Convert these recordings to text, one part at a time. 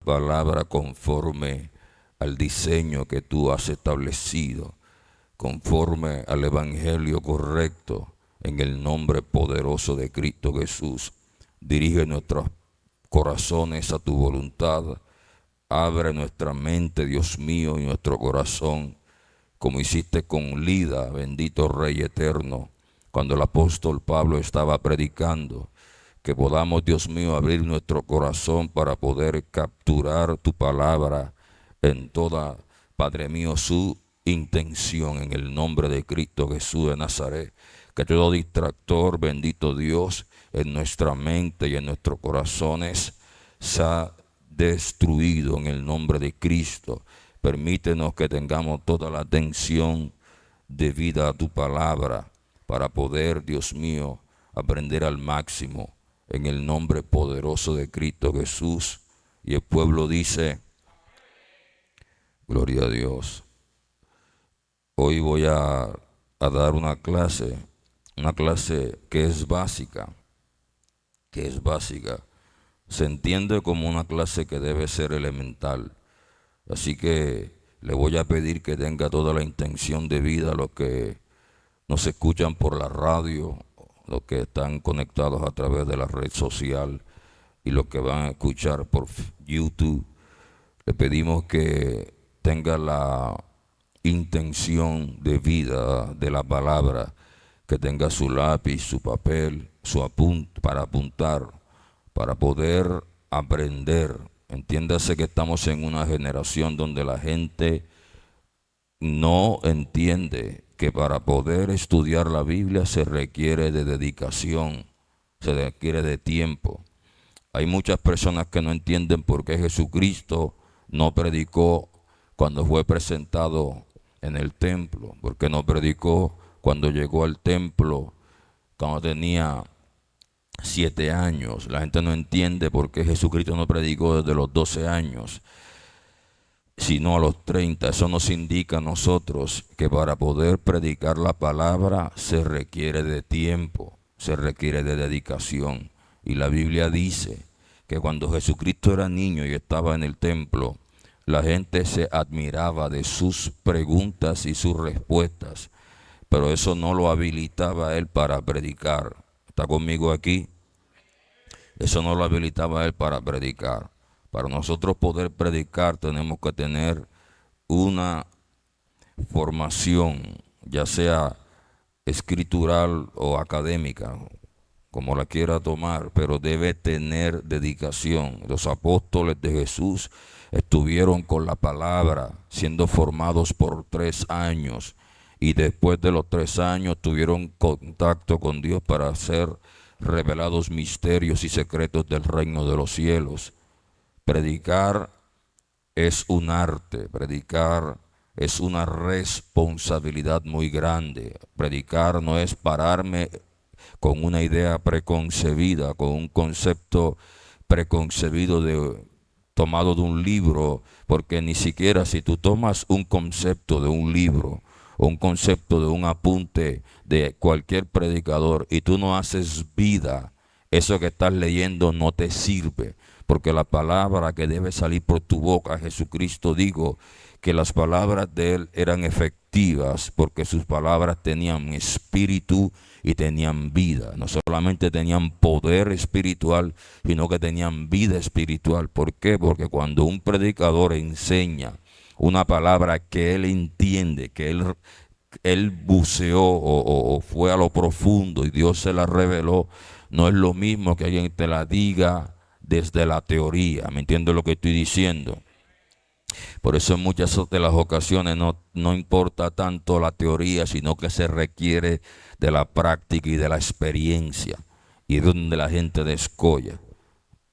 palabra conforme al diseño que tú has establecido, conforme al evangelio correcto, en el nombre poderoso de Cristo Jesús. Dirige nuestros corazones a tu voluntad. Abre nuestra mente, Dios mío, y nuestro corazón, como hiciste con Lida, bendito Rey eterno, cuando el apóstol Pablo estaba predicando. Que podamos, Dios mío, abrir nuestro corazón para poder capturar tu palabra en toda, Padre mío, su intención, en el nombre de Cristo Jesús de Nazaret. Que todo distractor, bendito Dios, en nuestra mente y en nuestros corazones sea destruido en el nombre de Cristo. Permítenos que tengamos toda la atención debida a tu palabra para poder, Dios mío, aprender al máximo en el nombre poderoso de Cristo Jesús. Y el pueblo dice, gloria a Dios. Hoy voy a dar una clase que es básica, Se entiende como una clase que debe ser elemental. Así que le voy a pedir que tenga toda la intención de vida a los que nos escuchan por la radio, los que están conectados a través de la red social y los que van a escuchar por YouTube. Le pedimos que tenga la intención de vida de la palabra, que tenga su lápiz, su papel, para apuntar, para poder aprender. Entiéndase que estamos en una generación donde la gente no entiende que para poder estudiar la Biblia se requiere de dedicación, se requiere de tiempo. Hay muchas personas que no entienden por qué Jesucristo no predicó cuando fue presentado en el templo, por qué no predicó cuando llegó al templo, cuando tenía 7 años. La gente no entiende por qué Jesucristo no predicó desde los 12 años, sino a los 30. Eso nos indica a nosotros que para poder predicar la palabra se requiere de tiempo, se requiere de dedicación. Y la Biblia dice que cuando Jesucristo era niño y estaba en el templo, la gente se admiraba de sus preguntas y sus respuestas, pero eso no lo habilitaba a él para predicar. ¿Está conmigo aquí? Eso no lo habilitaba a él para predicar. Para nosotros poder predicar tenemos que tener una formación, ya sea escritural o académica, como la quiera tomar, pero debe tener dedicación. Los apóstoles de Jesús estuvieron con la palabra, siendo formados por 3 años, y después de los 3 años tuvieron contacto con Dios para ser revelados misterios y secretos del reino de los cielos. Predicar es un arte, predicar es una responsabilidad muy grande. Predicar no es pararme con una idea preconcebida, con un concepto preconcebido tomado de un libro, porque ni siquiera si tú tomas un concepto de un libro o un concepto de un apunte de cualquier predicador y tú no haces vida, eso que estás leyendo no te sirve, porque la palabra que debe salir por tu boca, Jesucristo dijo que las palabras de él eran efectivas porque sus palabras tenían espíritu y tenían vida. No solamente tenían poder espiritual, sino que tenían vida espiritual. ¿Por qué? Porque cuando un predicador enseña una palabra que él entiende, que él buceó o fue a lo profundo y Dios se la reveló, no es lo mismo que alguien te la diga desde la teoría. ¿Me entiendes lo que estoy diciendo? Por eso en muchas de las ocasiones no importa tanto la teoría, sino que se requiere de la práctica y de la experiencia, y donde la gente descolla.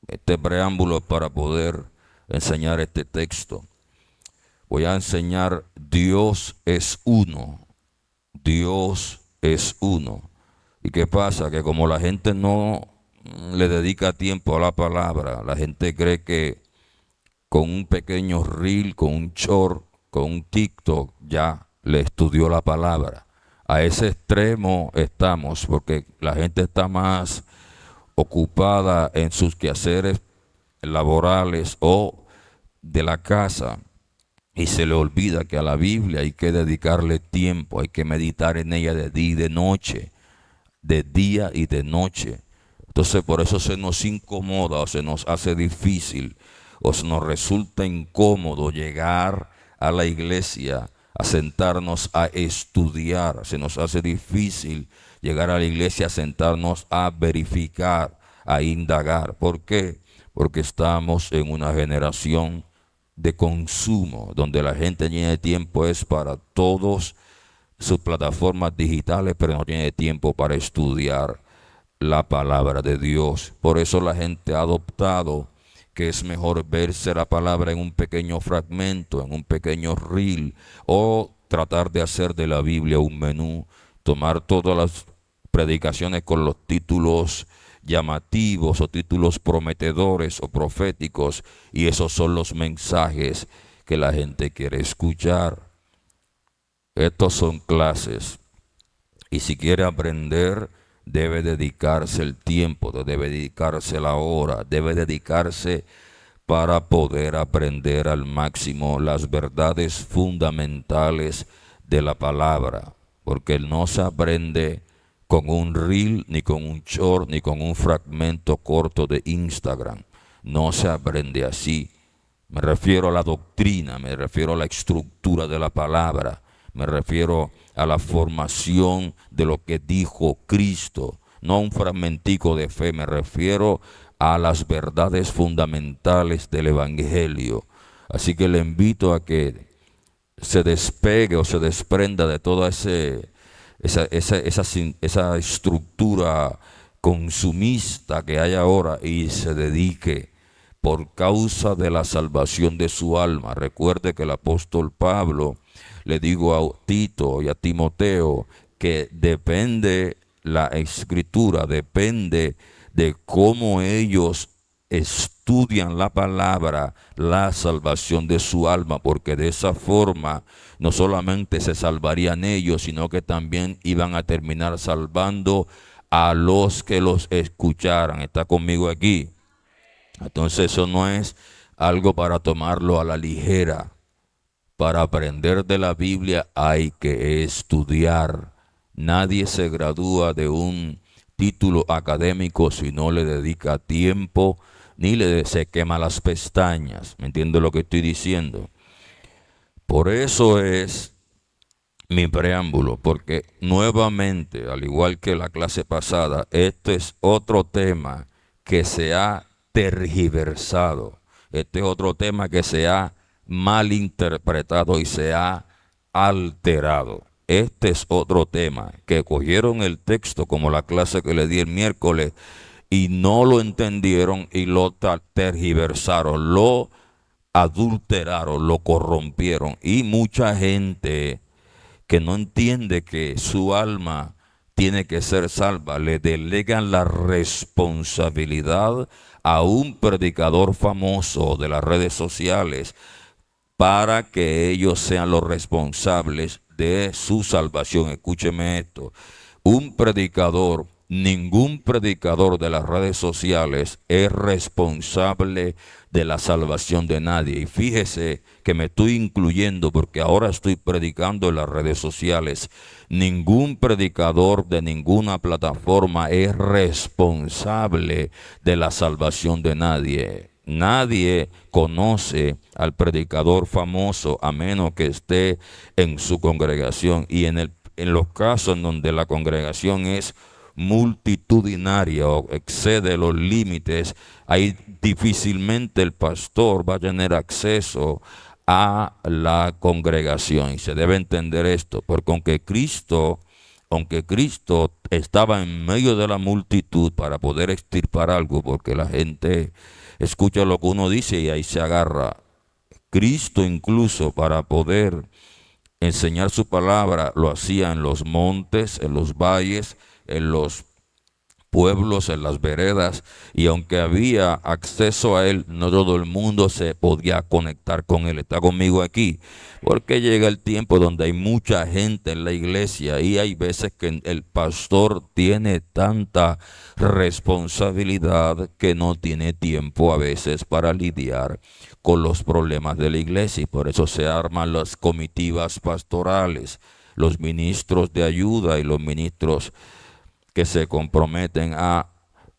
Este preámbulo es para poder enseñar este texto. Voy a enseñar Dios es uno. Dios es uno. ¿Y qué pasa? Que como la gente no le dedica tiempo a la palabra, la gente cree que con un pequeño reel, con un short, con un TikTok, ya le estudió la palabra. A ese extremo estamos, porque la gente está más ocupada en sus quehaceres laborales o de la casa y se le olvida que a la Biblia hay que dedicarle tiempo, hay que meditar en ella de día y de noche, de día y de noche. Entonces por eso se nos incomoda o se nos hace difícil o se nos resulta incómodo llegar a la iglesia, a sentarnos a estudiar. Se nos hace difícil llegar a la iglesia a sentarnos a verificar, a indagar. ¿Por qué? Porque estamos en una generación de consumo, donde la gente tiene tiempo es para todos sus plataformas digitales, pero no tiene tiempo para estudiar la palabra de Dios. Por eso la gente ha adoptado que es mejor verse la palabra en un pequeño fragmento, en un pequeño reel, o tratar de hacer de la Biblia un menú, tomar todas las predicaciones con los títulos llamativos o títulos prometedores o proféticos, y esos son los mensajes que la gente quiere escuchar. Estos son clases, y si quiere aprender, debe dedicarse el tiempo, debe dedicarse la hora, debe dedicarse para poder aprender al máximo las verdades fundamentales de la palabra, porque no se aprende con un reel, ni con un short, ni con un fragmento corto de Instagram. No se aprende así. Me refiero a la doctrina, me refiero a la estructura de la palabra, me refiero a la formación de lo que dijo Cristo, no a un fragmentico de fe, me refiero a las verdades fundamentales del Evangelio. Así que le invito a que se despegue o se desprenda de toda esa estructura consumista que hay ahora y se dedique por causa de la salvación de su alma. Recuerde que el apóstol Pablo le dijo a Tito y a Timoteo que depende la escritura, depende de cómo ellos estudian la palabra, la salvación de su alma, porque de esa forma no solamente se salvarían ellos, sino que también iban a terminar salvando a los que los escucharan. ¿Está conmigo aquí? Entonces eso no es algo para tomarlo a la ligera. Para aprender de la Biblia hay que estudiar. Nadie se gradúa de un título académico si no le dedica tiempo ni se quema las pestañas. ¿Me entiende lo que estoy diciendo? Por eso es mi preámbulo, porque nuevamente, al igual que la clase pasada, este es otro tema que se ha tergiversado. Este es otro tema que se ha malinterpretado y se ha alterado. Este es otro tema que cogieron el texto como la clase que le di el miércoles y no lo entendieron y lo tergiversaron, lo adulteraron, lo corrompieron, y mucha gente que no entiende que su alma tiene que ser salva, le delegan la responsabilidad a un predicador famoso de las redes sociales para que ellos sean los responsables de su salvación. Escúcheme esto, ningún predicador de las redes sociales es responsable de la salvación de nadie. Y fíjese que me estoy incluyendo porque ahora estoy predicando en las redes sociales. Ningún predicador de ninguna plataforma es responsable de la salvación de nadie. Nadie conoce al predicador famoso a menos que esté en su congregación, y en los casos en donde la congregación es multitudinaria o excede los límites, ahí difícilmente el pastor va a tener acceso a la congregación. Y se debe entender esto, porque aunque Cristo estaba en medio de la multitud para poder extirpar algo, porque la gente escucha lo que uno dice y ahí se agarra. Cristo incluso para poder enseñar su palabra lo hacía en los montes, en los valles, en los pueblos, en las veredas, y aunque había acceso a él, no todo el mundo se podía conectar con él. Está conmigo aquí, porque llega el tiempo donde hay mucha gente en la iglesia y hay veces que el pastor tiene tanta responsabilidad que no tiene tiempo a veces para lidiar con los problemas de la iglesia, y por eso se arman las comitivas pastorales, los ministros de ayuda y los ministros que se comprometen a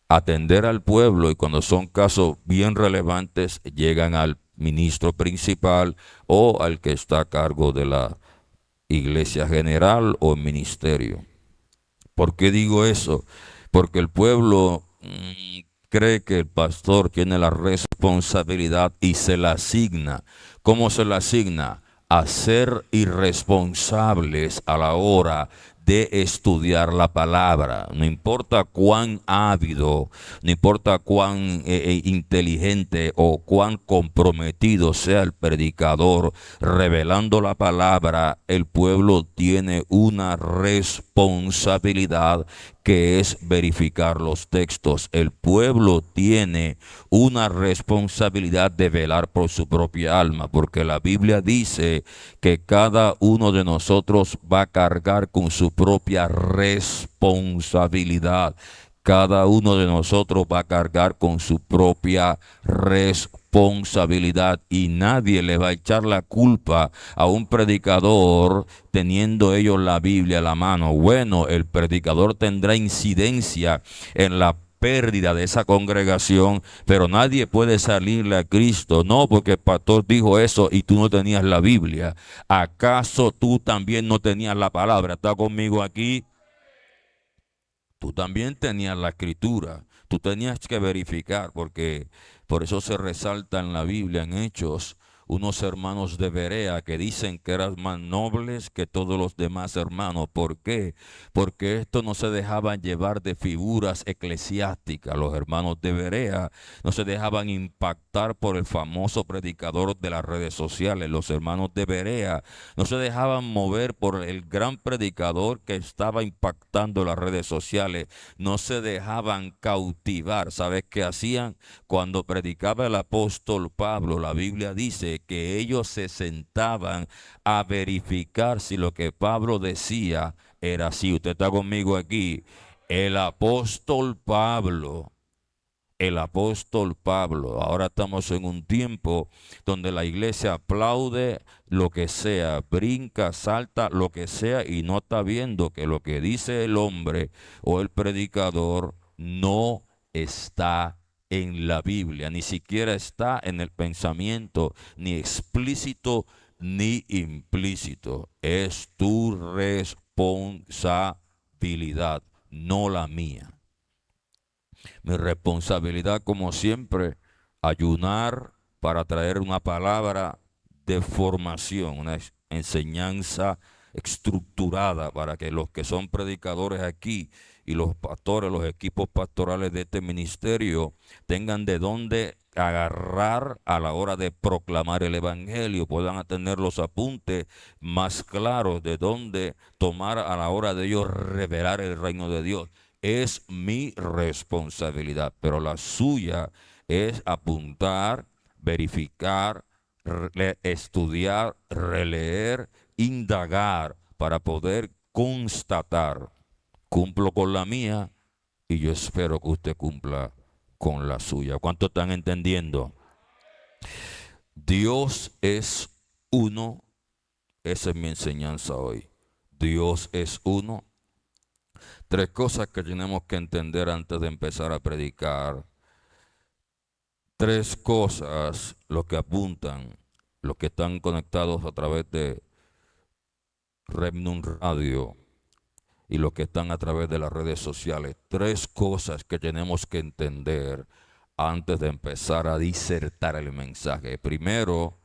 atender al pueblo, y cuando son casos bien relevantes llegan al ministro principal o al que está a cargo de la iglesia general o ministerio. ¿Por qué digo eso? Porque el pueblo cree que el pastor tiene la responsabilidad y se la asigna. ¿Cómo se la asigna? A ser irresponsables a la hora de estudiar la palabra. No importa cuán ávido, no importa cuán inteligente o cuán comprometido sea el predicador revelando la palabra, el pueblo tiene una responsabilidad, que es verificar los textos. El pueblo tiene una responsabilidad de velar por su propia alma, porque la Biblia dice que cada uno de nosotros va a cargar con su propia responsabilidad. Cada uno de nosotros va a cargar con su propia responsabilidad, y nadie le va a echar la culpa a un predicador teniendo ellos la Biblia a la mano. Bueno, el predicador tendrá incidencia en la pérdida de esa congregación, pero nadie puede salirle a Cristo. No, porque el pastor dijo eso y tú no tenías la Biblia. ¿Acaso tú también no tenías la palabra? ¿Está conmigo aquí? Tú también tenías la escritura, tú tenías que verificar, porque por eso se resalta en la Biblia, en Hechos, unos hermanos de Berea que dicen que eran más nobles que todos los demás hermanos. ¿Por qué? Porque estos no se dejaban llevar de figuras eclesiásticas. Los hermanos de Berea no se dejaban impactar por el famoso predicador de las redes sociales. Los hermanos de Berea no se dejaban mover por el gran predicador que estaba impactando las redes sociales. No se dejaban cautivar. ¿Sabes qué hacían? Cuando predicaba el apóstol Pablo, la Biblia dice que ellos se sentaban a verificar si lo que Pablo decía era así. Usted está conmigo aquí. El apóstol Pablo el apóstol Pablo. Ahora estamos en un tiempo donde la iglesia aplaude lo que sea, brinca, salta, lo que sea, y no está viendo que lo que dice el hombre o el predicador no está en la Biblia, ni siquiera está en el pensamiento, ni explícito ni implícito. Es tu responsabilidad, no la mía. Mi responsabilidad, como siempre, ayunar para traer una palabra de formación, una enseñanza estructurada para que los que son predicadores aquí y los pastores, los equipos pastorales de este ministerio tengan de dónde agarrar a la hora de proclamar el evangelio, puedan tener los apuntes más claros de dónde tomar a la hora de ellos revelar el reino de Dios. Es mi responsabilidad, pero la suya es apuntar, verificar, estudiar, releer, indagar para poder constatar. Cumplo con la mía y yo espero que usted cumpla con la suya. ¿Cuánto están entendiendo? Dios es uno. Esa es mi enseñanza hoy. Dios es uno. Tres cosas que tenemos que entender antes de empezar a predicar. Tres cosas, los que apuntan, los que están conectados a través de Remnum Radio y los que están a través de las redes sociales. Tres cosas que tenemos que entender antes de empezar a disertar el mensaje. Primero,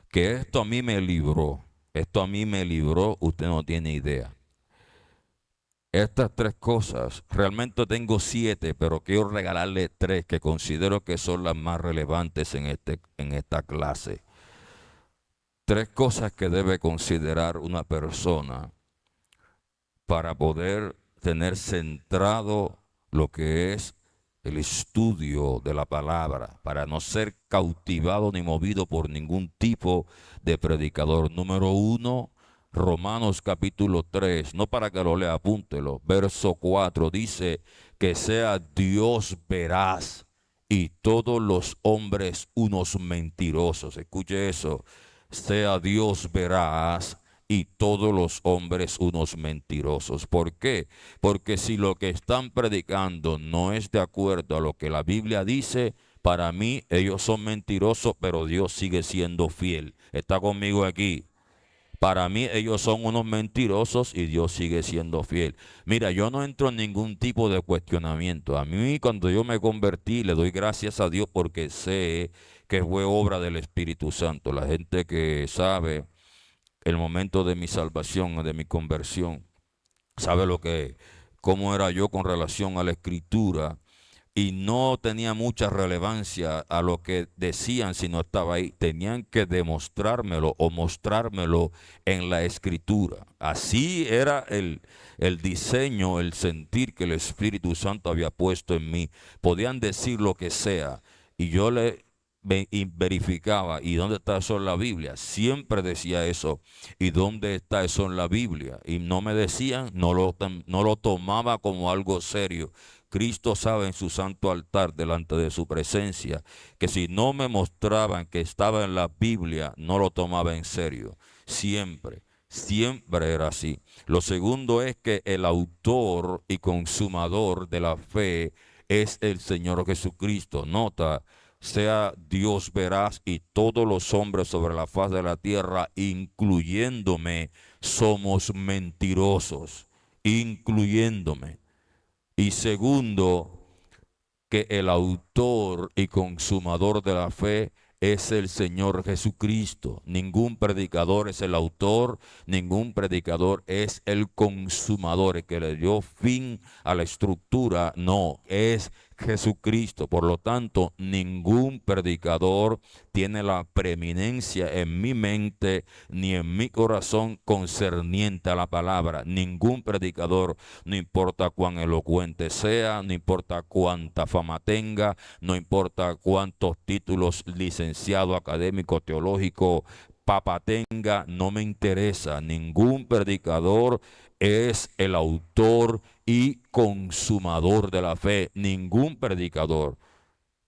que esto a mí me libró. Esto a mí me libró, usted no tiene idea. Estas tres cosas, realmente tengo 7, pero quiero regalarle 3 que considero que son las más relevantes en esta clase. 3 cosas que debe considerar una persona para poder tener centrado lo que es el estudio de la palabra, para no ser cautivado ni movido por ningún tipo de predicador. Número 1, Romanos capítulo 3, no para que lo lea, apúntelo. Verso 4 dice que sea Dios veraz y todos los hombres unos mentirosos. Escuche eso. Sea Dios veraz y todos los hombres unos mentirosos. ¿Por qué? Porque si lo que están predicando no es de acuerdo a lo que la Biblia dice, para mí ellos son mentirosos, pero Dios sigue siendo fiel. ¿Está conmigo aquí? Para mí ellos son unos mentirosos y Dios sigue siendo fiel. Mira, yo no entro en ningún tipo de cuestionamiento. A mí cuando yo me convertí le doy gracias a Dios porque sé que fue obra del Espíritu Santo. La gente que sabe el momento de mi salvación, de mi conversión, sabe cómo era yo con relación a la Escritura y no tenía mucha relevancia a lo que decían si no estaba ahí. Tenían que demostrármelo o mostrármelo en la Escritura. Así era el diseño, el sentir que el Espíritu Santo había puesto en mí. Podían decir lo que sea y yo y verificaba, ¿y dónde está eso en la Biblia? Siempre decía eso, ¿y dónde está eso en la Biblia? Y no me decían, no lo tomaba como algo serio. Cristo sabe en su santo altar delante de su presencia que si no me mostraban que estaba en la Biblia, no lo tomaba en serio. Siempre, siempre era así. Lo segundo es que el autor y consumador de la fe es el Señor Jesucristo. Nota, sea Dios veraz y todos los hombres sobre la faz de la tierra, incluyéndome, somos mentirosos, incluyéndome. Y segundo, que el autor y consumador de la fe es el Señor Jesucristo. Ningún predicador es el autor, ningún predicador es el consumador, el que le dio fin a la estructura. No, es Jesucristo. Por lo tanto, ningún predicador tiene la preeminencia en mi mente ni en mi corazón concerniente a la palabra. Ningún predicador, no importa cuán elocuente sea, no importa cuánta fama tenga, no importa cuántos títulos licenciado, académico, teológico, papa tenga, no me interesa. Ningún predicador es el autor y consumador de la fe. Ningún predicador.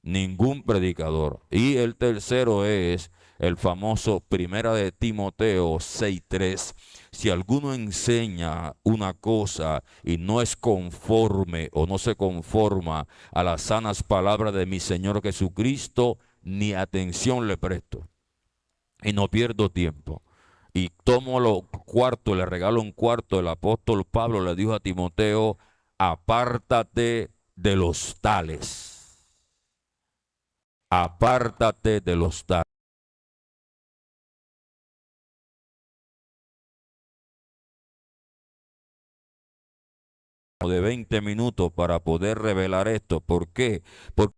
Ningún predicador. Y el tercero es el famoso Primera de Timoteo 6:3. Si alguno enseña una cosa y no es conforme o no se conforma a las sanas palabras de mi Señor Jesucristo, ni atención le presto. Y no pierdo tiempo. Y tomo lo cuarto, le regalo un cuarto. El apóstol Pablo le dijo a Timoteo, apártate de los tales. Apártate de los tales. De 20 minutos para poder revelar esto. ¿Por qué? Porque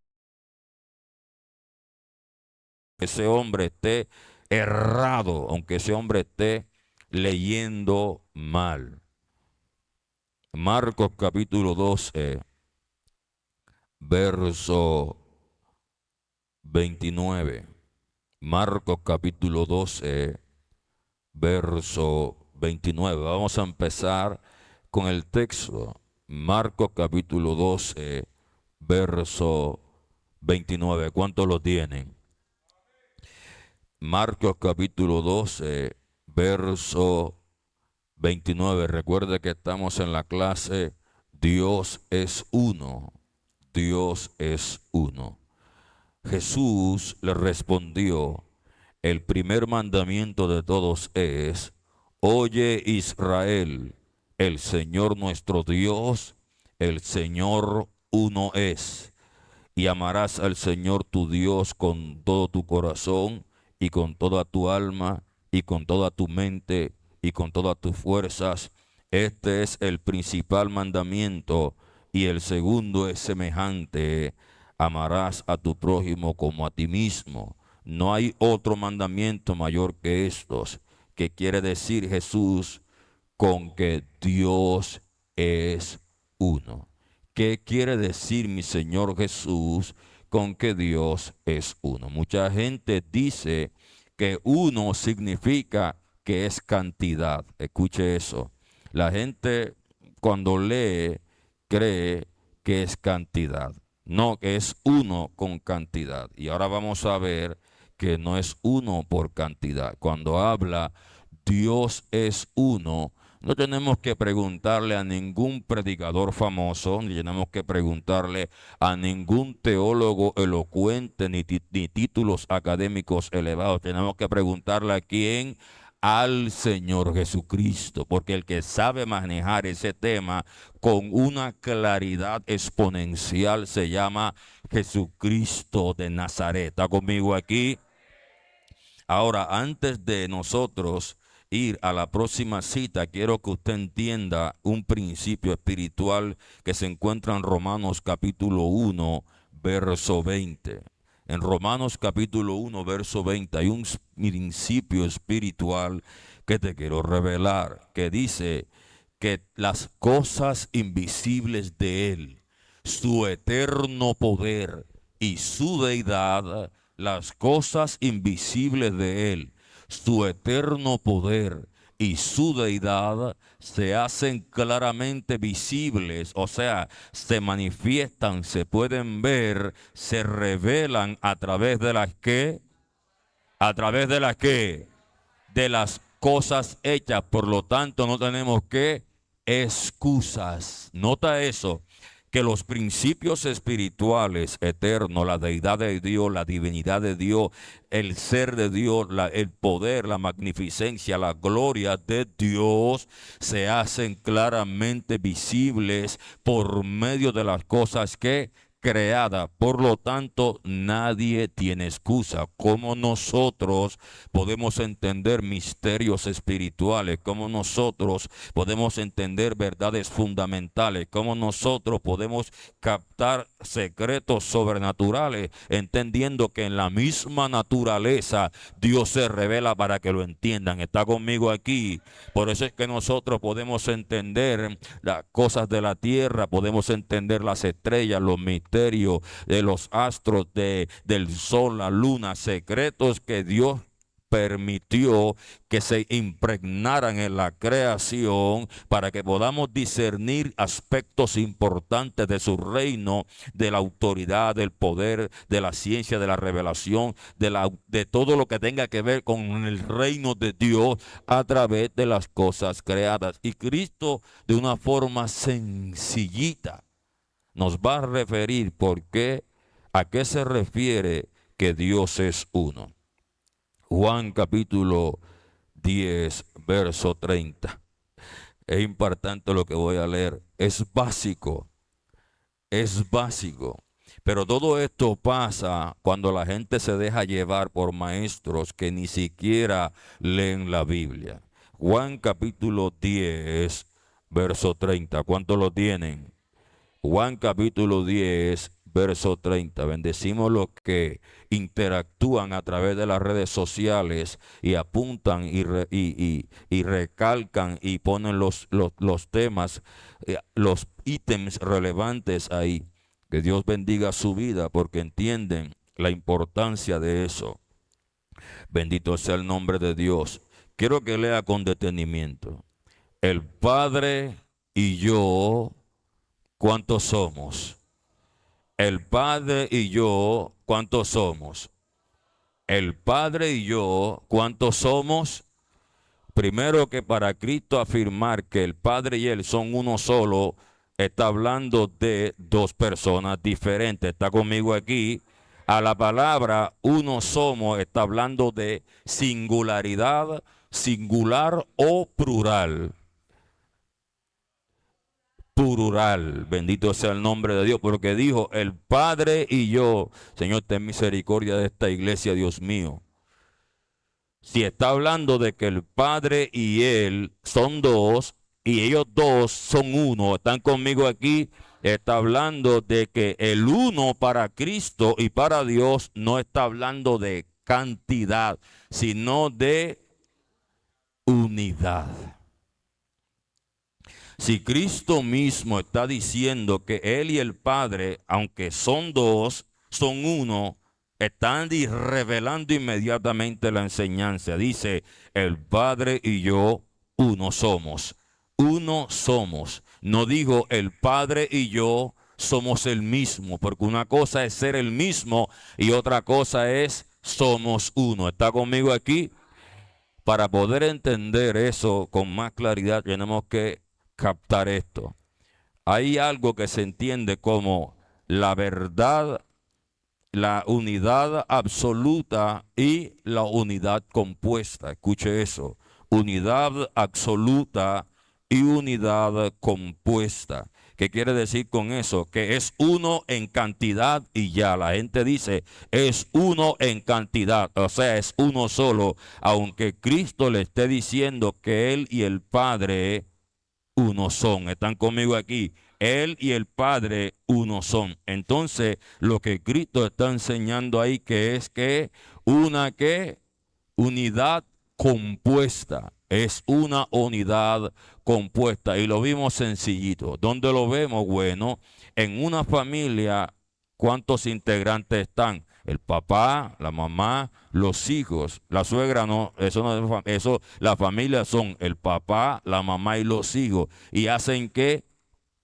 ese hombre esté errado, aunque ese hombre esté leyendo mal. Marcos capítulo 12, verso 29. Marcos capítulo 12, verso 29. Vamos a empezar con el texto. Marcos capítulo 12, verso 29. ¿Cuántos lo tienen? Marcos capítulo 12, verso 29. Recuerde que estamos en la clase Dios es uno. Dios es uno. Jesús le respondió, el primer mandamiento de todos es, oye Israel, el Señor nuestro Dios, el Señor uno es. Y amarás al Señor tu Dios con todo tu corazón y con toda tu alma y con toda tu mente y con todas tus fuerzas. Este es el principal mandamiento y el segundo es semejante. Amarás a tu prójimo como a ti mismo. No hay otro mandamiento mayor que estos, que quiere decir Jesús con que Dios es uno. ¿Qué quiere decir mi Señor Jesús con que Dios es uno? Mucha gente dice que uno significa que es cantidad. Escuche eso. La gente cuando lee cree que es cantidad. No, que es uno con cantidad. Y ahora vamos a ver que no es uno por cantidad. Cuando habla Dios es uno, no tenemos que preguntarle a ningún predicador famoso, ni tenemos que preguntarle a ningún teólogo elocuente, ni títulos académicos elevados. Tenemos que preguntarle a quién, al Señor Jesucristo, porque el que sabe manejar ese tema con una claridad exponencial se llama Jesucristo de Nazaret. ¿Está conmigo aquí? Ahora, antes de nosotros ir a la próxima cita, quiero que usted entienda un principio espiritual que se encuentra en Romanos capítulo 1, verso 20. En Romanos capítulo 1, verso 20 hay un principio espiritual que te quiero revelar, que dice que las cosas invisibles de Él, su eterno poder y su deidad, las cosas invisibles de Él, su eterno poder y su deidad se hacen claramente visibles, o sea, se manifiestan, se pueden ver, se revelan a través de las que, a través de las que, de las cosas hechas. Por lo tanto, no tenemos que excusas. Nota eso, que los principios espirituales eternos, la deidad de Dios, la divinidad de Dios, el ser de Dios, el poder, la magnificencia, la gloria de Dios, se hacen claramente visibles por medio de las cosas que creada. Por lo tanto, nadie tiene excusa. ¿Cómo nosotros podemos entender misterios espirituales? ¿Cómo nosotros podemos entender verdades fundamentales? ¿Cómo nosotros podemos captar secretos sobrenaturales, entendiendo que en la misma naturaleza Dios se revela para que lo entiendan? ¿Está conmigo aquí? Por eso es que nosotros podemos entender las cosas de la tierra, podemos entender las estrellas, los misterios de los astros, del sol, la luna, secretos que Dios permitió que se impregnaran en la creación para que podamos discernir aspectos importantes de su reino, de la autoridad, del poder, de la ciencia, de la revelación, de todo lo que tenga que ver con el reino de Dios a través de las cosas creadas. Y Cristo, de una forma sencillita, nos va a referir a qué se refiere que Dios es uno. Juan capítulo 10, verso 30. Es importante lo que voy a leer. Es básico. Es básico. Pero todo esto pasa cuando la gente se deja llevar por maestros que ni siquiera leen la Biblia. Juan capítulo 10, verso 30. ¿Cuántos lo tienen? Juan capítulo 10, verso 30. Bendecimos los que interactúan a través de las redes sociales y apuntan y recalcan y ponen los temas, los ítems relevantes ahí. Que Dios bendiga su vida porque entienden la importancia de eso. Bendito sea el nombre de Dios. Quiero que lea con detenimiento. El Padre y yo, ¿cuántos somos? El Padre y yo, ¿cuántos somos? El Padre y yo, ¿cuántos somos? Primero, que para Cristo afirmar que el Padre y Él son uno solo, está hablando de dos personas diferentes. ¿Está conmigo aquí? A la palabra uno somos está hablando de singularidad, singular o plural. Plural, bendito sea el nombre de Dios, porque dijo el Padre y yo. Señor, ten misericordia de esta iglesia, Dios mío. Si está hablando de que el Padre y Él son dos, y ellos dos son uno, están conmigo aquí, está hablando de que el uno para Cristo y para Dios no está hablando de cantidad, sino de unidad. Si Cristo mismo está diciendo que Él y el Padre, aunque son dos, son uno, están revelando inmediatamente la enseñanza. Dice, el Padre y yo, uno somos. Uno somos. No digo el Padre y yo somos el mismo, porque una cosa es ser el mismo y otra cosa es somos uno. ¿Está conmigo aquí? Para poder entender eso con más claridad tenemos que captar esto. Hay algo que se entiende como la verdad, la unidad absoluta y la unidad compuesta. Escuche eso. Unidad absoluta y unidad compuesta. ¿Qué quiere decir con eso? Que es uno en cantidad y ya. La gente dice, es uno en cantidad. O sea, es uno solo. Aunque Cristo le esté diciendo que Él y el Padre uno son. ¿Están conmigo aquí? Él y el Padre uno son. Entonces, lo que Cristo está enseñando ahí que es que una que unidad compuesta. Es una unidad compuesta. Y lo vimos sencillito. ¿Dónde lo vemos? Bueno, en una familia, ¿cuántos integrantes están? El papá, la mamá, los hijos, la suegra no, eso, la familia son el papá, la mamá y los hijos. Y hacen que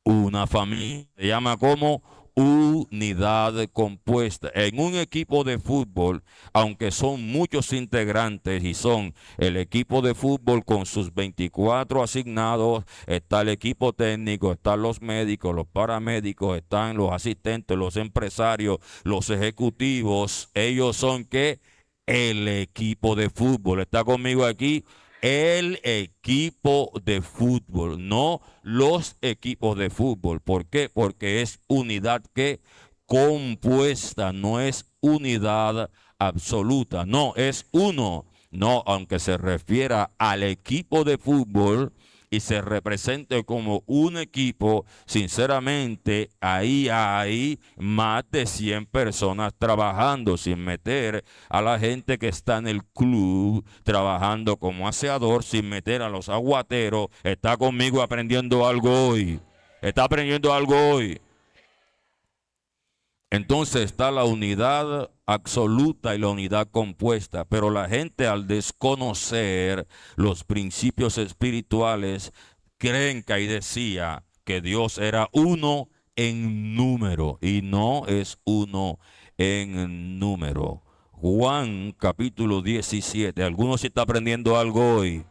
una familia. Se llama como unidad compuesta. En un equipo de fútbol, aunque son muchos integrantes y son el equipo de fútbol con sus 24 asignados, está el equipo técnico, están los médicos, los paramédicos, están los asistentes, los empresarios, los ejecutivos. Ellos son que el equipo de fútbol. ¿Está conmigo aquí? El equipo de fútbol, no los equipos de fútbol. ¿Por qué? Porque es unidad que compuesta, no es unidad absoluta, no, es uno. No, aunque se refiera al equipo de fútbol y se represente como un equipo, sinceramente, ahí hay más de 100 personas trabajando, sin meter a la gente que está en el club trabajando como aseador, sin meter a los aguateros. Está conmigo aprendiendo algo hoy. Está aprendiendo algo hoy. Entonces está la unidad absoluta y la unidad compuesta, pero la gente al desconocer los principios espirituales creen que ahí decía que Dios era uno en número y no es uno en número. Juan capítulo 17, ¿alguno se está aprendiendo algo hoy?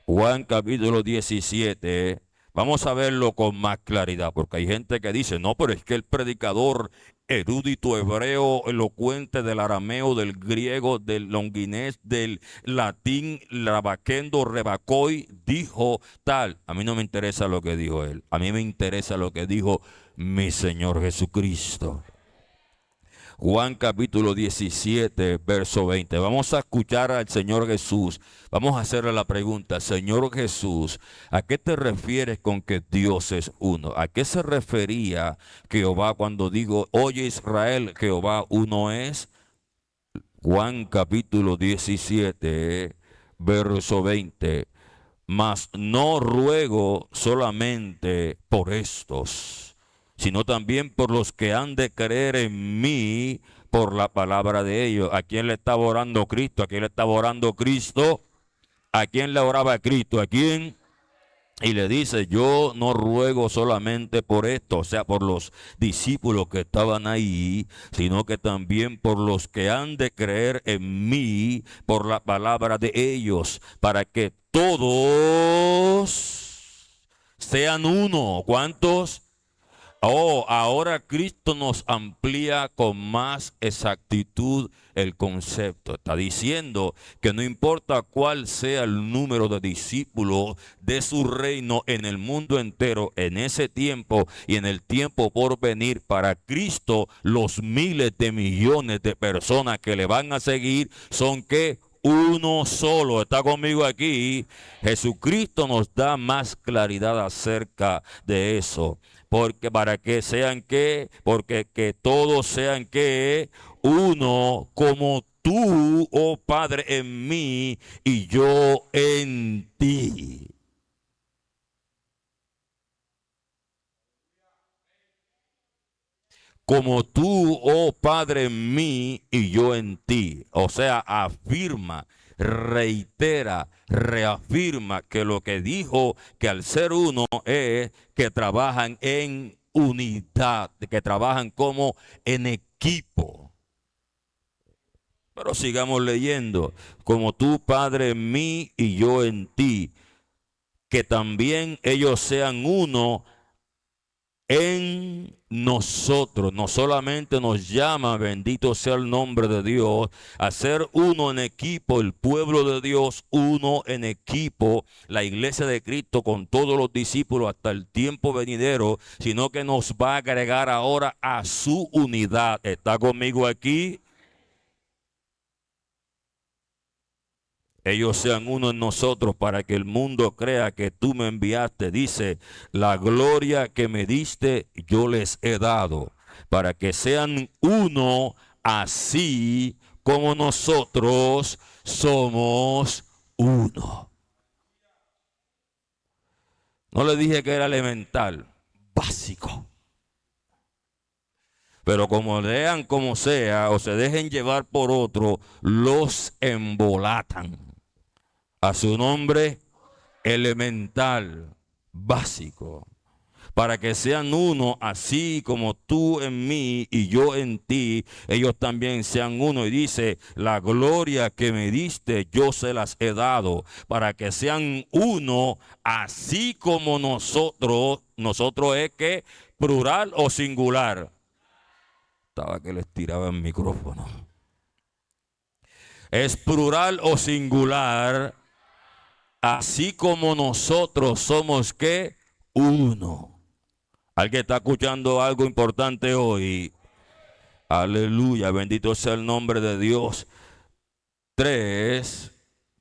Juan capítulo 17. Vamos a verlo con más claridad, porque hay gente que dice, no, pero es que el predicador erudito hebreo, elocuente del arameo, del griego, del longuinés, del latín, rabaquendo, rebacoi, dijo tal. A mí no me interesa lo que dijo él, a mí me interesa lo que dijo mi Señor Jesucristo. Juan capítulo 17, verso 20. Vamos a escuchar al Señor Jesús. Vamos a hacerle la pregunta, Señor Jesús, ¿a qué te refieres con que Dios es uno? ¿A qué se refería Jehová cuando digo, oye Israel, Jehová uno es? Juan capítulo 17, verso 20. Mas no ruego solamente por estos, sino también por los que han de creer en mí por la palabra de ellos. ¿A quién le estaba orando Cristo? ¿A quién le estaba orando Cristo? ¿A quién le oraba Cristo? ¿A quién? Y le dice, yo no ruego solamente por esto, o sea, por los discípulos que estaban ahí, sino que también por los que han de creer en mí por la palabra de ellos, para que todos sean uno. ¿Cuántos? Oh, ahora Cristo nos amplía con más exactitud el concepto. Está diciendo que no importa cuál sea el número de discípulos de su reino en el mundo entero, en ese tiempo y en el tiempo por venir, para Cristo los miles de millones de personas que le van a seguir son que uno solo. Está conmigo aquí. Jesucristo nos da más claridad acerca de eso. Porque para que sean que, porque que todos sean que uno, como tú, oh Padre, en mí y yo en ti. Como tú, oh Padre, en mí y yo en ti. O sea, afirma, reitera, reafirma que lo que dijo que al ser uno es que trabajan en unidad, de que trabajan como en equipo. Pero sigamos leyendo. Como tú, Padre, en mí y yo en ti, que también ellos sean uno en nosotros. No solamente nos llama, bendito sea el nombre de Dios, a ser uno en equipo, el pueblo de Dios uno en equipo, la iglesia de Cristo con todos los discípulos hasta el tiempo venidero, sino que nos va a agregar ahora a su unidad. ¿Está conmigo aquí? Ellos sean uno en nosotros para que el mundo crea que tú me enviaste. Dice, la gloria que me diste yo les he dado, para que sean uno así como nosotros somos uno. No le dije que era elemental, básico. Pero como lean como sea o se dejen llevar por otro, los embolatan. A su nombre elemental, básico, para que sean uno, así como tú en mí y yo en ti, ellos también sean uno. Y dice, la gloria que me diste, yo se las he dado, para que sean uno, así como nosotros. Nosotros es que plural o singular. Estaba que les tiraba el micrófono. Es plural o singular. Así como nosotros somos que uno. ¿Alguien está escuchando algo importante hoy? Aleluya, bendito sea el nombre de Dios. 3,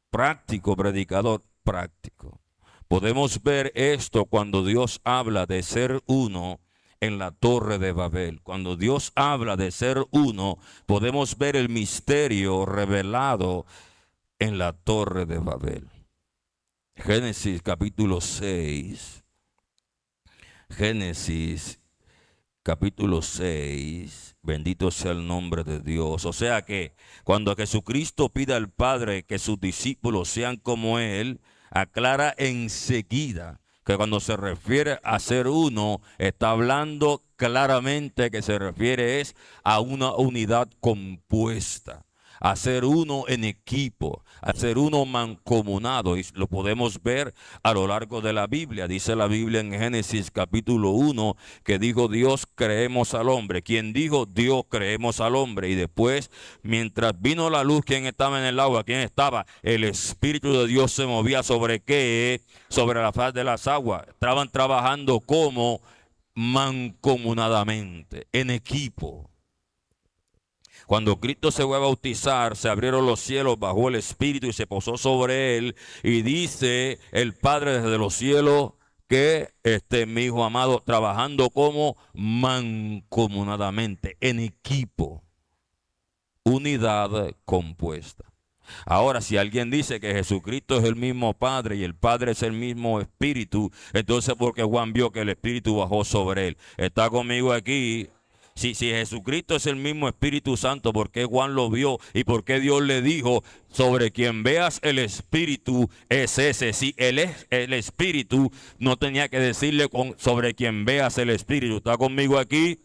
práctico, predicador, práctico. Podemos ver esto cuando Dios habla de ser uno en la torre de Babel. Cuando Dios habla de ser uno, podemos ver el misterio revelado en la torre de Babel. Génesis capítulo 6. Génesis capítulo 6. Bendito sea el nombre de Dios. O sea que cuando Jesucristo pide al Padre que sus discípulos sean como Él, aclara enseguida que cuando se refiere a ser uno, está hablando claramente que se refiere es a una unidad compuesta. A ser uno en equipo, a ser uno mancomunado. Y lo podemos ver a lo largo de la Biblia. Dice la Biblia en Génesis capítulo 1 que dijo Dios creemos al hombre. ¿Quién dijo Dios creemos al hombre? Y después, mientras vino la luz, ¿quién estaba en el agua? ¿Quién estaba? El Espíritu de Dios se movía sobre qué? Sobre la faz de las aguas. Estaban trabajando como mancomunadamente, en equipo. Cuando Cristo se fue a bautizar, se abrieron los cielos, bajó el Espíritu y se posó sobre él. Y dice el Padre desde los cielos que mi hijo amado, trabajando como mancomunadamente, en equipo, unidad compuesta. Ahora, si alguien dice que Jesucristo es el mismo Padre y el Padre es el mismo Espíritu, entonces porque Juan vio que el Espíritu bajó sobre él. ¿Está conmigo aquí? Si Jesucristo es el mismo Espíritu Santo, ¿por qué Juan lo vio? ¿Y por qué Dios le dijo, sobre quien veas el Espíritu es ese? Si él es el Espíritu, no tenía que decirle sobre quien veas el Espíritu. ¿Está conmigo aquí?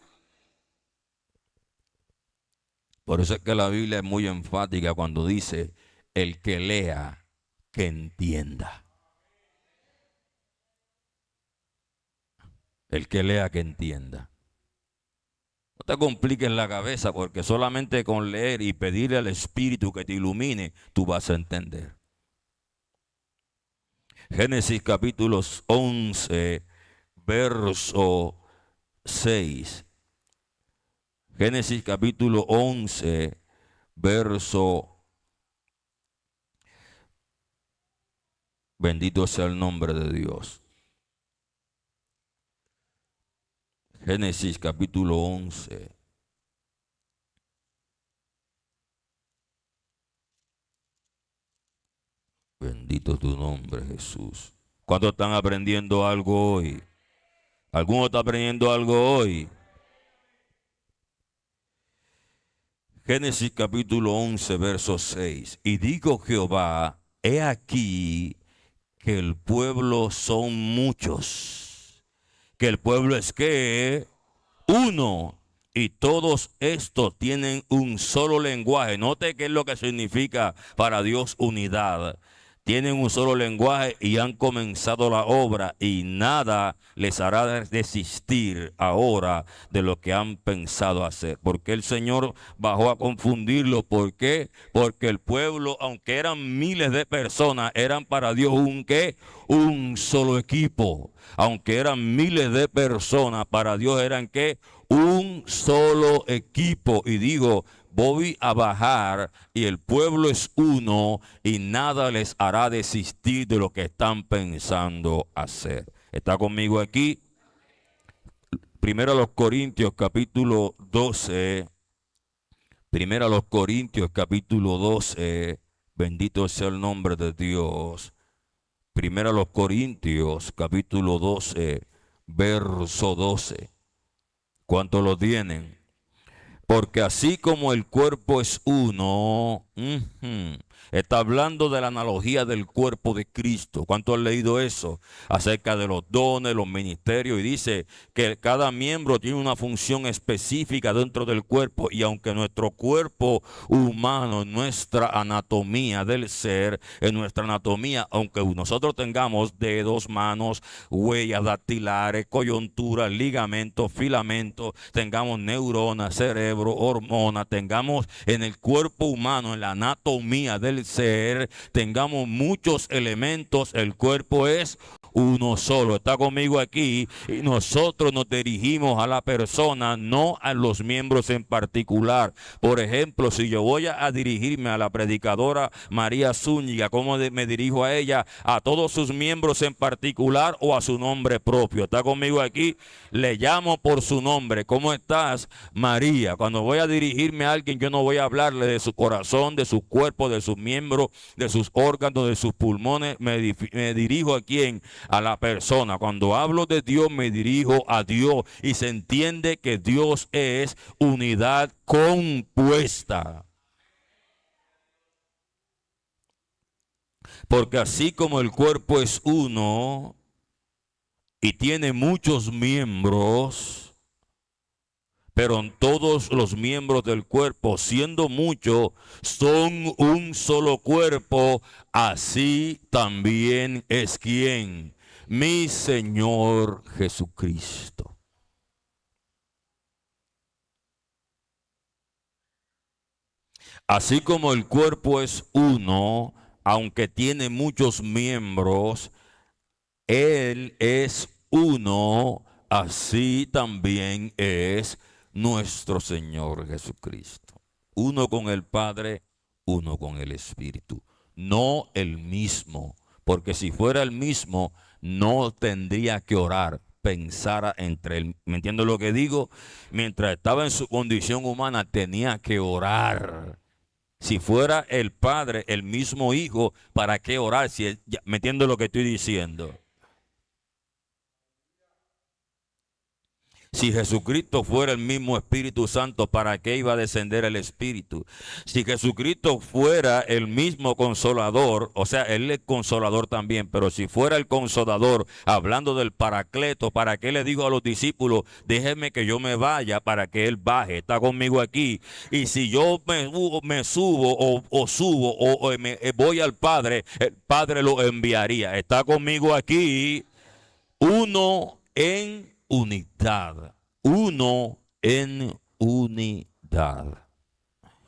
Por eso es que la Biblia es muy enfática cuando dice, el que lea, que entienda. El que lea, que entienda. No te compliques la cabeza porque solamente con leer y pedirle al Espíritu que te ilumine, tú vas a entender. Génesis capítulo 11, verso 6. Génesis capítulo 11, verso. Bendito sea el nombre de Dios. Génesis capítulo 11. Bendito tu nombre, Jesús. ¿Cuántos están aprendiendo algo hoy? ¿Alguno está aprendiendo algo hoy? Génesis capítulo 11, verso 6. Y dijo Jehová, he aquí que el pueblo son muchos Que el pueblo es que uno. Y todos estos tienen un solo lenguaje. Note qué es lo que significa para Dios unidad. Tienen un solo lenguaje y han comenzado la obra, y nada les hará desistir ahora de lo que han pensado hacer. Porque el Señor bajó a confundirlo. ¿Por qué? Porque el pueblo, aunque eran miles de personas, eran para Dios un solo equipo. Aunque eran miles de personas, para Dios eran ¿qué? Un solo equipo. Y digo, voy a bajar y el pueblo es uno y nada les hará desistir de lo que están pensando hacer. ¿Está conmigo aquí? Primero a los Corintios capítulo 12. Primero a los Corintios capítulo 12. Bendito sea el nombre de Dios. Primero a los Corintios capítulo 12, verso 12. ¿Cuántos lo tienen? Porque así como el cuerpo es uno, está hablando de la analogía del cuerpo de Cristo. ¿Cuántos han leído eso? Acerca de los dones, los ministerios, y dice que cada miembro tiene una función específica dentro del cuerpo, y aunque nuestro cuerpo humano, nuestra anatomía del ser, en nuestra anatomía, aunque nosotros tengamos dedos, manos, huellas dactilares, coyunturas, ligamentos, filamentos, tengamos neuronas, cerebro, hormonas, tengamos en el cuerpo humano, en la anatomía del ser, tengamos muchos elementos, el cuerpo es uno solo. Está conmigo aquí, y nosotros nos dirigimos a la persona, no a los miembros en particular. Por ejemplo, si yo voy a dirigirme a la predicadora María Zúñiga, ¿cómo me dirijo a ella? ¿A todos sus miembros en particular o a su nombre propio? Está conmigo aquí, le llamo por su nombre. ¿Cómo estás, María? Cuando voy a dirigirme a alguien, yo no voy a hablarle de su corazón, de su cuerpo, de sus miembros, de sus órganos, de sus pulmones. Me dirijo a quién, a la persona. Cuando hablo de Dios, me dirijo a Dios, y se entiende que Dios es unidad compuesta. Porque así como el cuerpo es uno y tiene muchos miembros, pero todos los miembros del cuerpo, siendo muchos, son un solo cuerpo, así también es quien, mi Señor Jesucristo. Así como el cuerpo es uno, aunque tiene muchos miembros, Él es uno, así también es nuestro Señor Jesucristo. Uno con el Padre, uno con el Espíritu. No el mismo, porque si fuera el mismo, no tendría que orar, pensara entre él. ¿Me entiendo lo que digo? Mientras estaba en su condición humana, tenía que orar. Si fuera el Padre, el mismo Hijo, ¿para qué orar? Si ¿me entiendo lo que estoy diciendo? Si Jesucristo fuera el mismo Espíritu Santo, ¿para qué iba a descender el Espíritu? Si Jesucristo fuera el mismo Consolador, o sea, Él es Consolador también, pero si fuera el Consolador, hablando del Paracleto, ¿para qué le dijo a los discípulos, déjenme que yo me vaya para que Él baje? Está conmigo aquí. Y si yo me subo o subo o voy al Padre, el Padre lo enviaría. Está conmigo aquí, uno en unidad. Uno en unidad.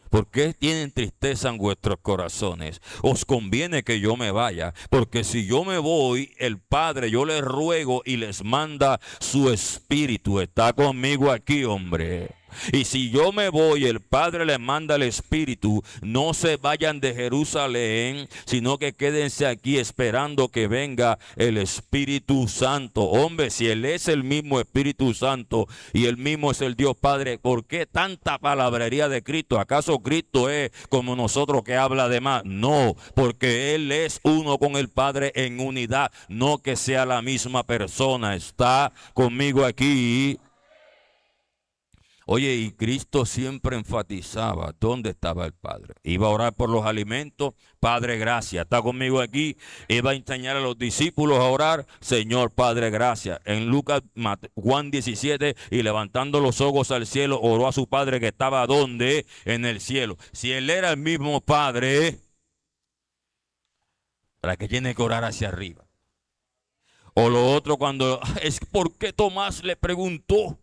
¿Por qué tienen tristeza en vuestros corazones? Os conviene que yo me vaya, porque si yo me voy, el Padre, yo les ruego y les manda su Espíritu. Está conmigo aquí, hombre. Y si yo me voy, el Padre les manda el Espíritu. No se vayan de Jerusalén, sino que quédense aquí esperando que venga el Espíritu Santo. Hombre, si Él es el mismo Espíritu Santo y Él mismo es el Dios Padre, ¿por qué tanta palabrería de Cristo? ¿Acaso Cristo es como nosotros que habla de más? No, porque Él es uno con el Padre en unidad, no que sea la misma persona. Está conmigo aquí. Oye, y Cristo siempre enfatizaba dónde estaba el Padre. Iba a orar por los alimentos, Padre, gracias. Está conmigo aquí. Iba a enseñar a los discípulos a orar, Señor, Padre, gracias. En Lucas, Juan 17, y levantando los ojos al cielo, oró a su Padre que estaba ¿dónde? En el cielo. Si Él era el mismo Padre, ¿para qué tiene que orar hacia arriba? O lo otro cuando, es porque Tomás le preguntó,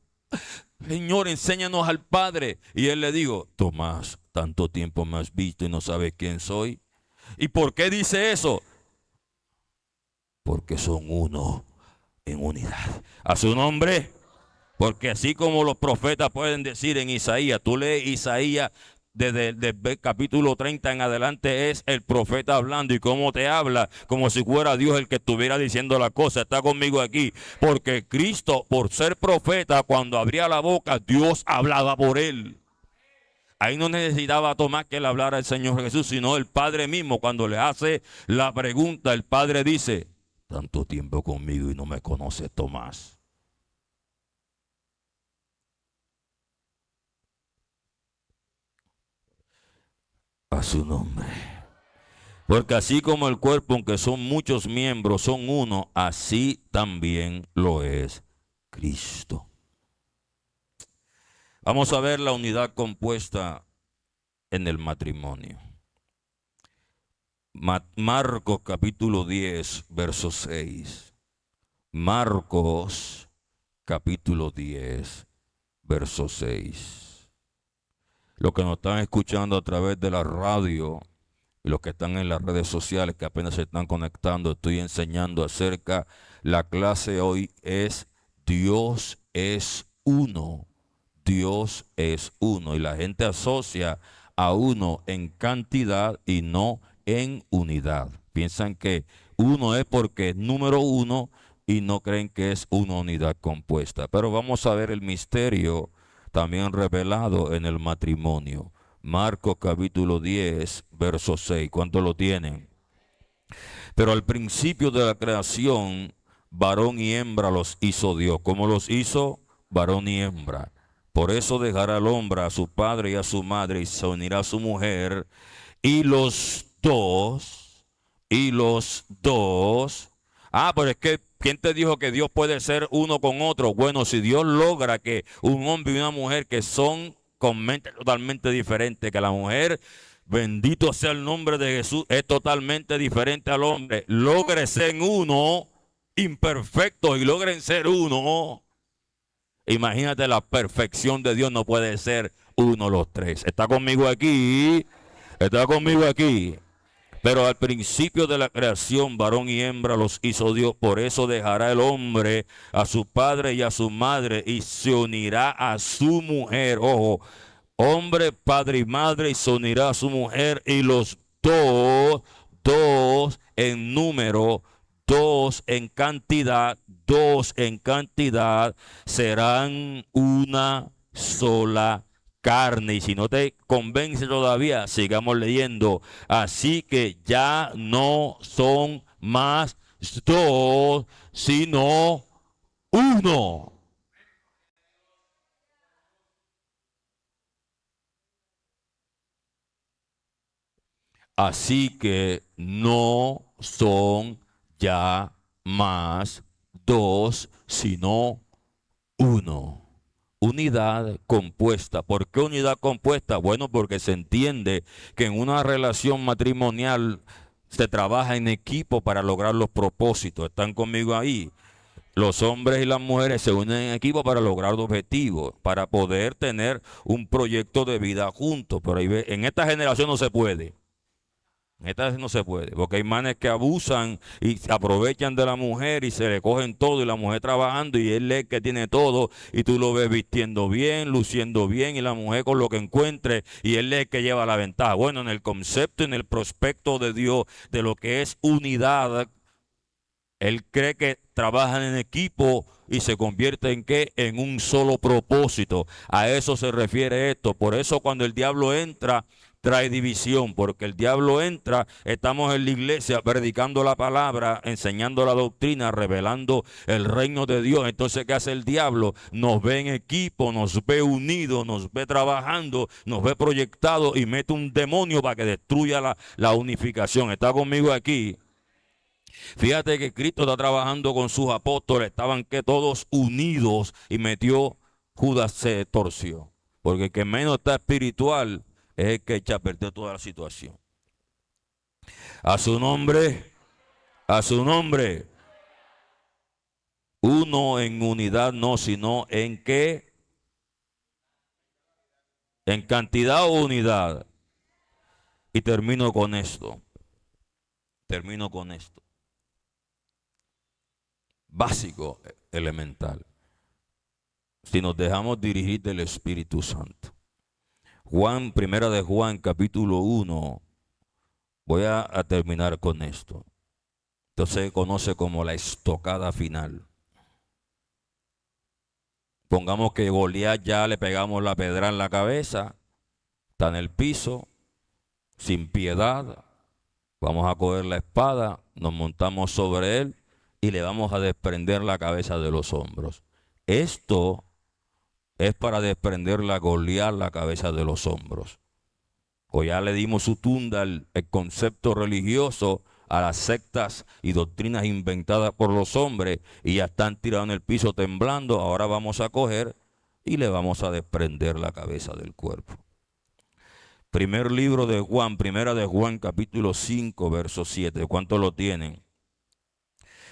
Señor, enséñanos al Padre. Y él le dijo, Tomás, tanto tiempo me has visto y no sabes quién soy. ¿Y por qué dice eso? Porque son uno en unidad. A su nombre. Porque así como los profetas pueden decir en Isaías, tú lees Isaías desde el capítulo 30 en adelante, es el profeta hablando, y cómo te habla, como si fuera Dios el que estuviera diciendo la cosa. Está conmigo aquí, porque Cristo, por ser profeta, cuando abría la boca, Dios hablaba por él. Ahí no necesitaba Tomás que le hablara el Señor Jesús, sino el Padre mismo. Cuando le hace la pregunta, el Padre dice, tanto tiempo conmigo y no me conoces, Tomás. A su nombre. Porque así como el cuerpo, aunque son muchos miembros, son uno, así también lo es Cristo. Vamos a ver la unidad compuesta en el matrimonio. Marcos capítulo 10, verso 6. Marcos capítulo 10, verso 6. Los que nos están escuchando a través de la radio y los que están en las redes sociales que apenas se están conectando, estoy enseñando acerca. La clase hoy es Dios es uno. Dios es uno. Y la gente asocia a uno en cantidad y no en unidad. Piensan que uno es porque es número uno y no creen que es una unidad compuesta. Pero vamos a ver el misterio también revelado en el matrimonio. Marcos capítulo 10, verso 6. ¿Cuántos lo tienen? Pero al principio de la creación, varón y hembra los hizo Dios. ¿Cómo los hizo? Varón y hembra. Por eso dejará el hombre a su padre y a su madre y se unirá a su mujer. Y los dos. Pero es que, ¿quién te dijo que Dios puede ser uno con otro? Bueno, si Dios logra que un hombre y una mujer que son con mente totalmente diferente, que la mujer, bendito sea el nombre de Jesús, es totalmente diferente al hombre, logren ser uno, imperfectos y logren ser uno. Imagínate, la perfección de Dios no puede ser uno los tres. ¿Está conmigo aquí? ¿Está conmigo aquí? Pero al principio de la creación, varón y hembra los hizo Dios. Por eso dejará el hombre a su padre y a su madre y se unirá a su mujer. Ojo, hombre, padre y madre, y se unirá a su mujer, y los dos en número, dos en cantidad, serán una sola carne. Y si no te convence todavía, sigamos leyendo. Así que ya no son más dos, sino uno. Así que no son ya más dos, sino uno. Unidad compuesta. ¿Por qué unidad compuesta? Bueno, porque se entiende que en una relación matrimonial se trabaja en equipo para lograr los propósitos. ¿Están conmigo ahí? Los hombres y las mujeres se unen en equipo para lograr objetivos, para poder tener un proyecto de vida juntos. Pero en esta generación no se puede. Esta no se puede, porque hay manes que abusan y se aprovechan de la mujer y se le cogen todo, y la mujer trabajando y él es el que tiene todo, y tú lo ves vistiendo bien, luciendo bien, y la mujer con lo que encuentre y él es el que lleva la ventaja. Bueno, en el concepto, en el prospecto de Dios, de lo que es unidad, él cree que trabajan en equipo y se convierte en ¿qué? En un solo propósito. A eso se refiere esto. Por eso cuando el diablo entra trae división, porque el diablo entra, estamos en la iglesia predicando la palabra, enseñando la doctrina, revelando el reino de Dios. Entonces, ¿qué hace el diablo? Nos ve en equipo, nos ve unidos, nos ve trabajando, nos ve proyectados y mete un demonio para que destruya la unificación. ¿Está conmigo aquí? Fíjate que Cristo está trabajando con sus apóstoles, estaban que todos unidos y metió, Judas se torció. Porque el que menos está espiritual es el que echa a perder toda la situación. A su nombre, a su nombre. Uno en unidad no, sino en qué, en cantidad o unidad. Y termino con esto. Termino con esto. Básico, elemental. Si nos dejamos dirigir del Espíritu Santo. Primera de Juan, capítulo 1. Voy a terminar con esto. Entonces se conoce como la estocada final. Pongamos que Goliat ya le pegamos la pedra en la cabeza, está en el piso, sin piedad. Vamos a coger la espada, nos montamos sobre él y le vamos a desprender la cabeza de los hombros. Esto es para desprender la Goliat la cabeza de los hombros. O ya le dimos su tunda el concepto religioso a las sectas y doctrinas inventadas por los hombres y ya están tirados en el piso temblando. Ahora vamos a coger y le vamos a desprender la cabeza del cuerpo. Primer libro de Juan, primera de Juan, capítulo 5, verso 7. ¿Cuántos lo tienen?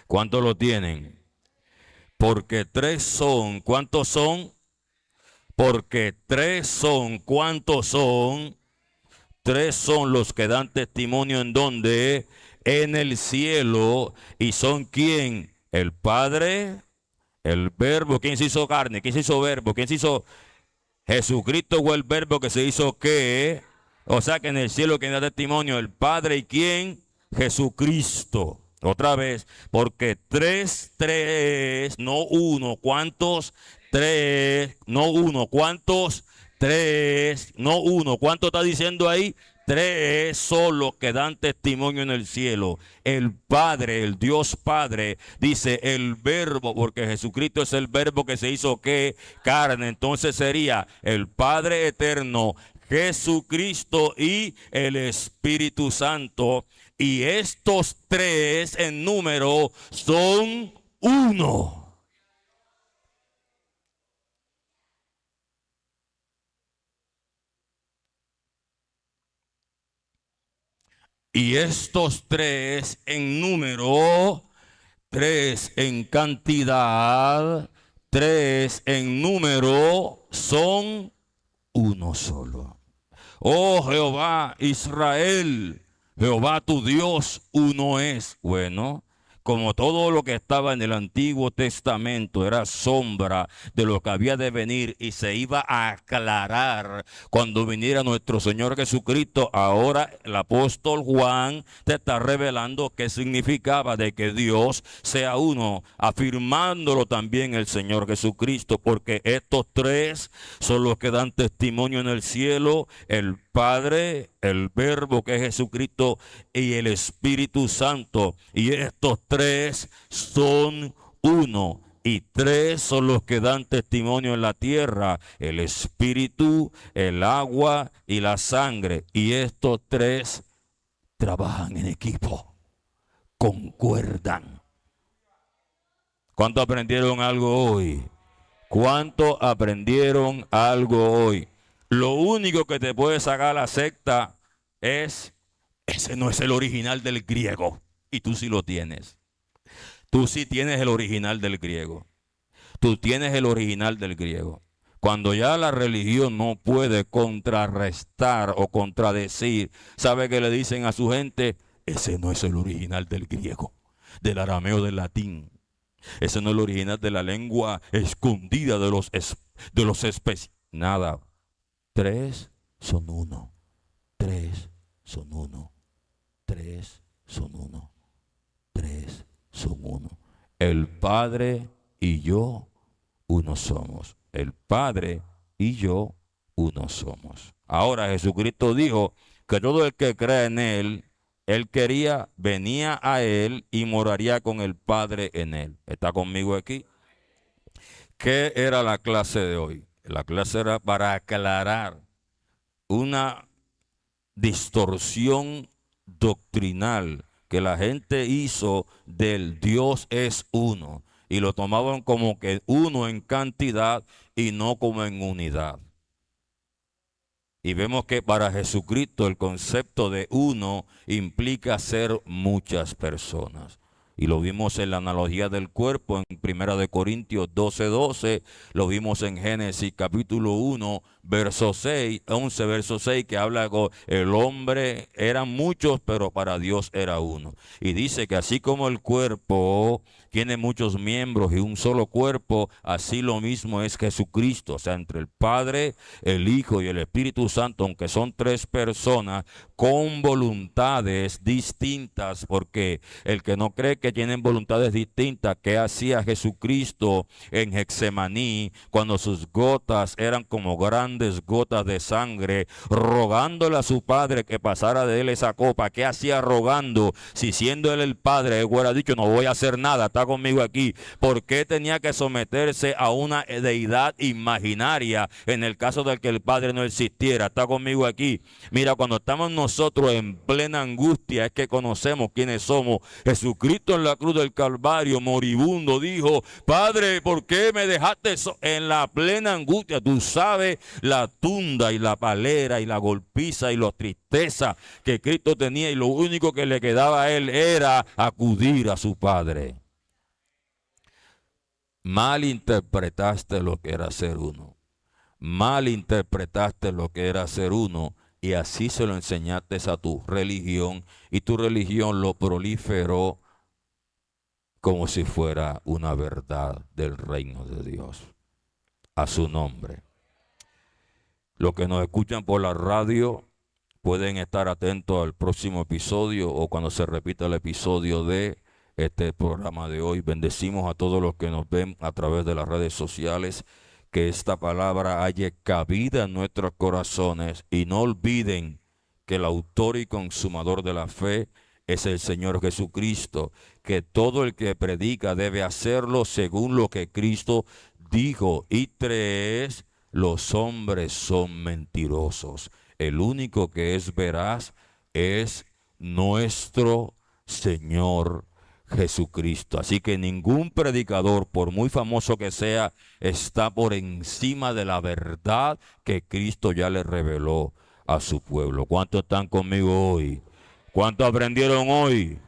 ¿Cuántos lo tienen? Porque tres son, ¿cuántos son? Porque tres son, ¿cuántos son? Tres son los que dan testimonio en donde, en el cielo, y son ¿quién? El Padre, el Verbo. ¿Quién se hizo carne? ¿Quién se hizo verbo? ¿Quién se hizo? Jesucristo fue el Verbo que se hizo ¿qué? O sea que en el cielo quien da testimonio, el Padre, ¿y quién? Jesucristo. Otra vez, porque tres, no uno. ¿Cuántos? Tres, no uno. ¿Cuántos? Tres, no uno. ¿Cuánto está diciendo ahí? Tres son los que dan testimonio en el cielo. El Padre, el Dios Padre, dice el Verbo, porque Jesucristo es el Verbo que se hizo ¿qué? Carne. Entonces sería el Padre eterno, Jesucristo y el Espíritu Santo. Y estos tres en número son uno. Y estos tres en número, tres en cantidad, tres en número, son uno solo. Oh Jehová Israel, Jehová tu Dios, uno es. Bueno, como todo lo que estaba en el Antiguo Testamento era sombra de lo que había de venir y se iba a aclarar cuando viniera nuestro Señor Jesucristo, ahora el apóstol Juan te está revelando qué significaba de que Dios sea uno, afirmándolo también el Señor Jesucristo, porque estos tres son los que dan testimonio en el cielo, el Padre, el Verbo que es Jesucristo y el Espíritu Santo. Y estos tres son uno. Y tres son los que dan testimonio en la tierra: el Espíritu, el agua y la sangre. Y estos tres trabajan en equipo, concuerdan. ¿Cuánto aprendieron algo hoy? ¿Cuánto aprendieron algo hoy? Lo único que te puede sacar la secta es, ese no es el original del griego. Y tú sí lo tienes. Tú sí tienes el original del griego. Tú tienes el original del griego. Cuando ya la religión no puede contrarrestar o contradecir, ¿sabe qué le dicen a su gente? Ese no es el original del griego, del arameo, del latín. Ese no es el original de la lengua escondida de los especies. Nada. Tres son uno. Tres son uno. Tres son uno. Tres son uno. El Padre y yo, uno somos. El Padre y yo, uno somos. Ahora Jesucristo dijo que todo el que cree en Él, Él quería, venía a Él y moraría con el Padre en Él. ¿Está conmigo aquí? ¿Qué era la clase de hoy? La clase era para aclarar una distorsión doctrinal que la gente hizo del Dios es uno y lo tomaban como que uno en cantidad y no como en unidad. Y vemos que para Jesucristo el concepto de uno implica ser muchas personas. Y lo vimos en la analogía del cuerpo en 1 Corintios 12:12, lo vimos en Génesis capítulo 1, verso 6, 11, verso 6, que habla que el hombre eran muchos, pero para Dios era uno. Y dice que así como el cuerpo tiene muchos miembros y un solo cuerpo, así lo mismo es Jesucristo. O sea, entre el Padre, el Hijo y el Espíritu Santo, aunque son tres personas, con voluntades distintas, porque el que no cree que tienen voluntades distintas, ¿qué hacía Jesucristo en Getsemaní cuando sus gotas eran como grandes gotas de sangre, rogándole a su Padre que pasara de él esa copa? ¿Qué hacía rogando? Si siendo él el Padre, él hubiera dicho, no voy a hacer nada, está conmigo aquí. ¿Por qué tenía que someterse a una deidad imaginaria en el caso de que el Padre no existiera? Está conmigo aquí. Mira, cuando estamos nosotros en plena angustia, es que conocemos quiénes somos. Jesucristo en la cruz del Calvario, moribundo, dijo, Padre, ¿por qué me dejaste en la plena angustia? Tú sabes la tunda y la palera y la golpiza y la tristeza que Cristo tenía, y lo único que le quedaba a él era acudir a su Padre. Mal interpretaste lo que era ser uno. Mal interpretaste lo que era ser uno, y así se lo enseñaste a tu religión, y tu religión lo proliferó como si fuera una verdad del reino de Dios. A su nombre. Los que nos escuchan por la radio pueden estar atentos al próximo episodio o cuando se repita el episodio de este programa de hoy. Bendecimos a todos los que nos ven a través de las redes sociales. Que esta palabra haya cabida en nuestros corazones, y no olviden que el autor y consumador de la fe es el Señor Jesucristo, que todo el que predica debe hacerlo según lo que Cristo dijo. Y 3, los hombres son mentirosos. El único que es veraz es nuestro Señor Jesucristo. Así que ningún predicador, por muy famoso que sea, está por encima de la verdad que Cristo ya le reveló a su pueblo. ¿Cuántos están conmigo hoy? ¿Cuántos aprendieron hoy?